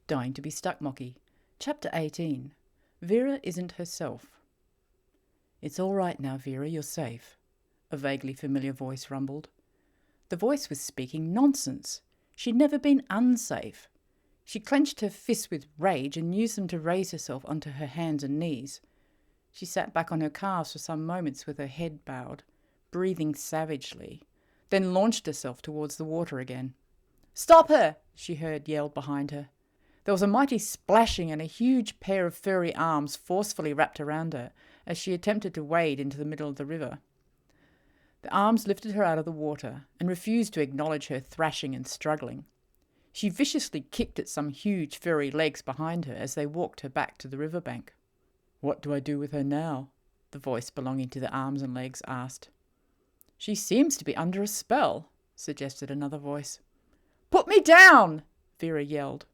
Dying to be Stuckmocky. Chapter 18. Vira isn't herself. It's all right now, Vira, you're safe, a vaguely familiar voice rumbled. The voice was speaking nonsense. She'd never been unsafe. She clenched her fists with rage and used them to raise herself onto her hands and knees. She sat back on her calves for some moments with her head bowed, breathing savagely, then launched herself towards the water again. "Stop her!" she heard yelled behind her. There was a mighty splashing and a huge pair of furry arms forcefully wrapped around her as she attempted to wade into the middle of the river. The arms lifted her out of the water and refused to acknowledge her thrashing and struggling. She viciously kicked at some huge furry legs behind her as they walked her back to the riverbank. "What do I do with her now?" the voice belonging to the arms and legs asked. "She seems to be under a spell," suggested another voice. "Put me down!" Vira yelled.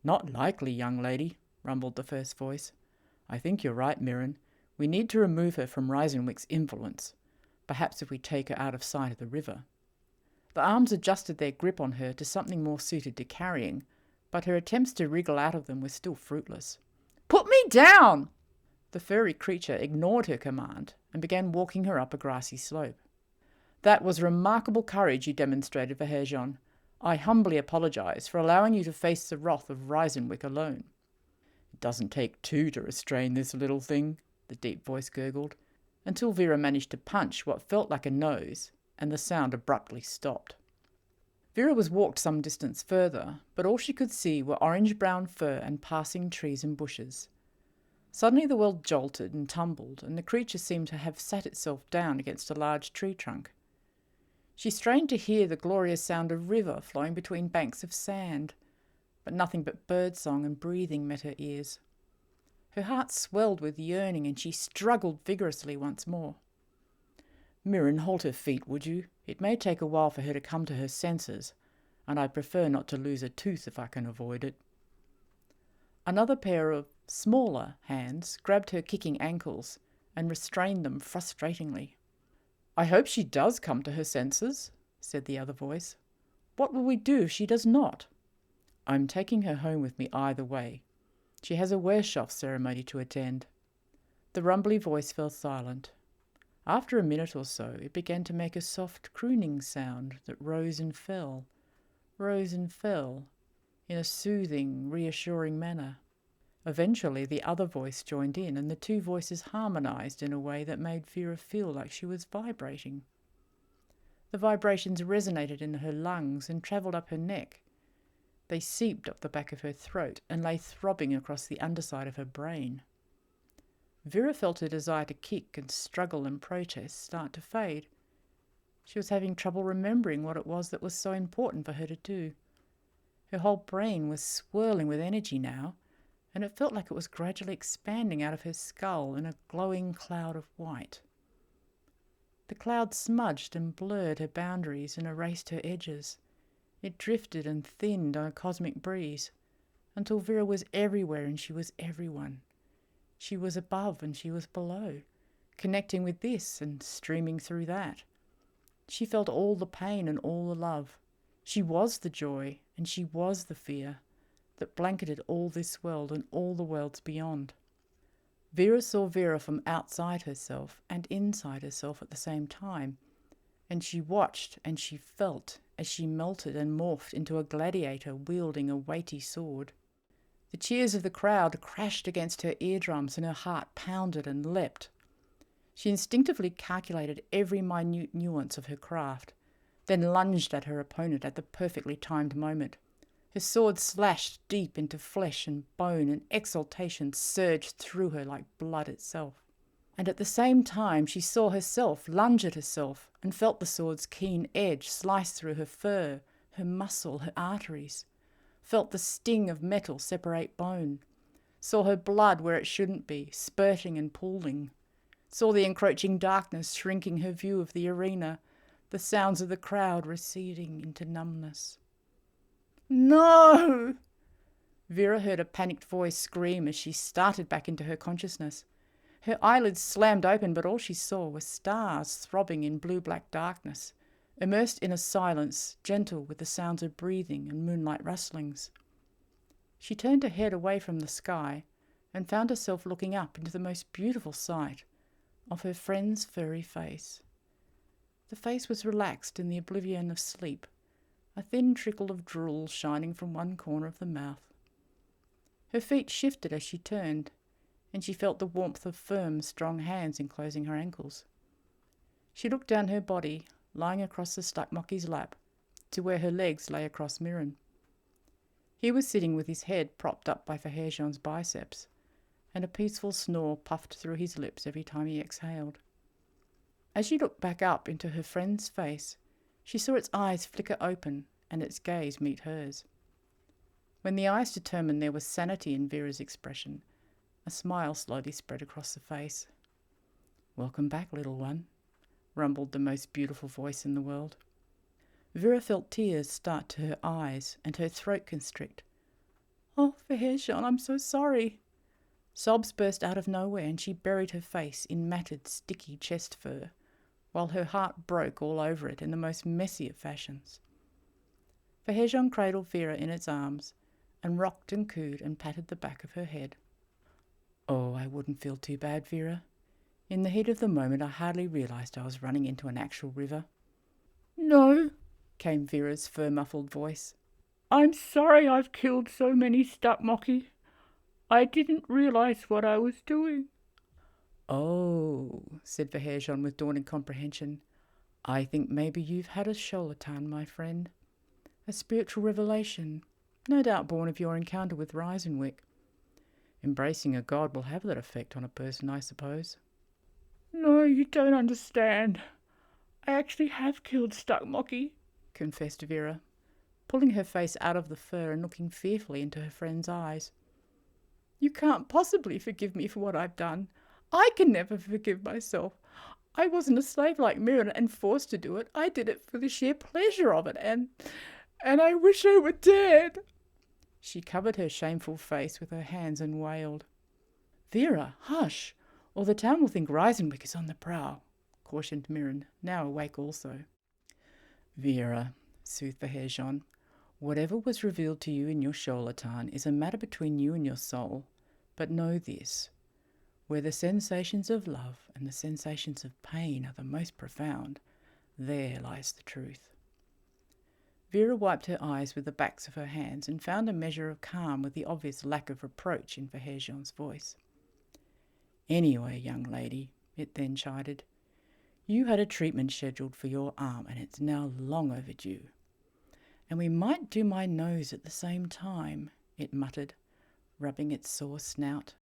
"Not likely, young lady," rumbled the first voice. "I think you're right, Mirrin. We need to remove her from Rizenwikk's influence. Perhaps if we take her out of sight of the river." The arms adjusted their grip on her to something more suited to carrying, but her attempts to wriggle out of them were still fruitless. "Put me down!" The furry creature ignored her command and began walking her up a grassy slope. "That was remarkable courage you demonstrated, Fahyrjeon. I humbly apologise for allowing you to face the wrath of Rizenwikk alone." "It doesn't take two to restrain this little thing," the deep voice gurgled, until Vira managed to punch what felt like a nose, and the sound abruptly stopped. Vira was walked some distance further, but all she could see were orange-brown fur and passing trees and bushes. Suddenly the world jolted and tumbled, and the creature seemed to have sat itself down against a large tree trunk. She strained to hear the glorious sound of river flowing between banks of sand, but nothing but birdsong and breathing met her ears. Her heart swelled with yearning, and she struggled vigorously once more. "Mirrin, hold her feet, would you? It may take a while for her to come to her senses, and I prefer not to lose a tooth if I can avoid it." Another pair of smaller hands grabbed her kicking ankles and restrained them frustratingly. "I hope she does come to her senses," said the other voice. "What will we do if she does not?" "I'm taking her home with me either way. She has a weyrshofft ceremony to attend." The rumbly voice fell silent. After a minute or so, it began to make a soft crooning sound that rose and fell, in a soothing, reassuring manner. Eventually the other voice joined in, and the two voices harmonized in a way that made Vira feel like she was vibrating. The vibrations resonated in her lungs and travelled up her neck. They seeped up the back of her throat and lay throbbing across the underside of her brain. Vira felt her desire to kick and struggle and protest start to fade. She was having trouble remembering what it was that was so important for her to do. Her whole brain was swirling with energy now, and it felt like it was gradually expanding out of her skull in a glowing cloud of white. The cloud smudged and blurred her boundaries and erased her edges. It drifted and thinned on a cosmic breeze, until Vira was everywhere and she was everyone. She was above and she was below, connecting with this and streaming through that. She felt all the pain and all the love. She was the joy and she was the fear that blanketed all this world and all the worlds beyond. Vira saw Vira from outside herself and inside herself at the same time, and she watched and she felt as she melted and morphed into a gladiator wielding a weighty sword. The cheers of the crowd crashed against her eardrums and her heart pounded and leapt. She instinctively calculated every minute nuance of her craft, then lunged at her opponent at the perfectly timed moment. Her sword slashed deep into flesh and bone, and exultation surged through her like blood itself. And at the same time she saw herself lunge at herself and felt the sword's keen edge slice through her fur, her muscle, her arteries. Felt the sting of metal separate bone. Saw her blood where it shouldn't be, spurting and pooling. Saw the encroaching darkness shrinking her view of the arena, the sounds of the crowd receding into numbness. "No!" Vira heard a panicked voice scream as she started back into her consciousness. Her eyelids slammed open, but all she saw were stars throbbing in blue-black darkness, immersed in a silence gentle with the sounds of breathing and moonlight rustlings. She turned her head away from the sky and found herself looking up into the most beautiful sight of her friend's furry face. The face was relaxed in the oblivion of sleep, a thin trickle of drool shining from one corner of the mouth. Her feet shifted as she turned, and she felt the warmth of firm, strong hands enclosing her ankles. She looked down her body, lying across the Stuckmocky's lap, to where her legs lay across Mirrin. He was sitting with his head propped up by Fahyrjeon's biceps, and a peaceful snore puffed through his lips every time he exhaled. As she looked back up into her friend's face, she saw its eyes flicker open and its gaze meet hers. When the eyes determined there was sanity in Vira's expression, a smile slowly spread across the face. "Welcome back, little one," rumbled the most beautiful voice in the world. Vira felt tears start to her eyes and her throat constrict. "Oh, Fahyrjeon, I'm so sorry." Sobs burst out of nowhere and she buried her face in matted, sticky chest fur, while her heart broke all over it in the most messy of fashions. Fahyrjeon cradled Vira in its arms and rocked and cooed and patted the back of her head. "Oh, I wouldn't feel too bad, Vira. In the heat of the moment I hardly realised I was running into an actual river." "No," came Vira's fur-muffled voice. "I'm sorry I've killed so many Stuckmocky. I didn't realise what I was doing." "Oh," said Fahyrjeon with dawning comprehension. "I think maybe you've had a charlatan, my friend. A spiritual revelation, no doubt born of your encounter with Rizenwikk. Embracing a god will have that effect on a person, I suppose." "No, you don't understand. I actually have killed Stuckmocky," confessed Vira, pulling her face out of the fur and looking fearfully into her friend's eyes. "You can't possibly forgive me for what I've done. I can never forgive myself. I wasn't a slave like Mirrin and forced to do it. I did it for the sheer pleasure of it, and I wish I were dead." She covered her shameful face with her hands and wailed. "Vira, hush, or the town will think Rizenwikk is on the prowl," cautioned Mirrin, now awake also. "Vira," soothed Fahyrjeon, "whatever was revealed to you in your charlatan is a matter between you and your soul. But know this, where the sensations of love and the sensations of pain are the most profound, there lies the truth." Vira wiped her eyes with the backs of her hands and found a measure of calm with the obvious lack of reproach in Fahyrjeon's voice. "Anyway, young lady," it then chided, "you had a treatment scheduled for your arm and it's now long overdue. And we might do my nose at the same time," it muttered, rubbing its sore snout.